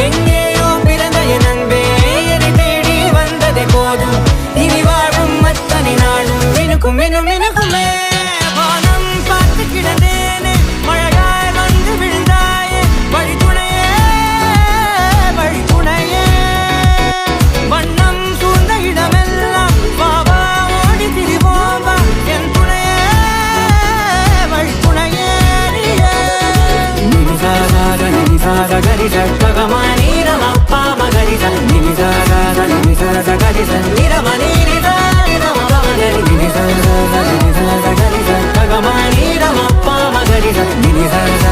எங்கேயோ பிறந்த என் அன்பே என்னை தேடி வந்ததே போதும் இனி வாழும் அத்தனை நாளும் மினுக்கும் மினும் மினுக்குமே வானம் பார்த்து கிடந்தேனே மழையாய் வந்து விழுந்தாயே வழித்துணையே வழித்துணையே வண்ணம் சூழ்ந்த இடமெல்லாம் பாவா ஓடி திரிவோம் வா என் துணையே வழித்துணையே நினிசாத கரிச ககமானி ரமப்பா மகரிச நினிசாத கரிச நிரமணி நினிசாத கரிச ககமானி ரமப்பா மகரிச நினிசாத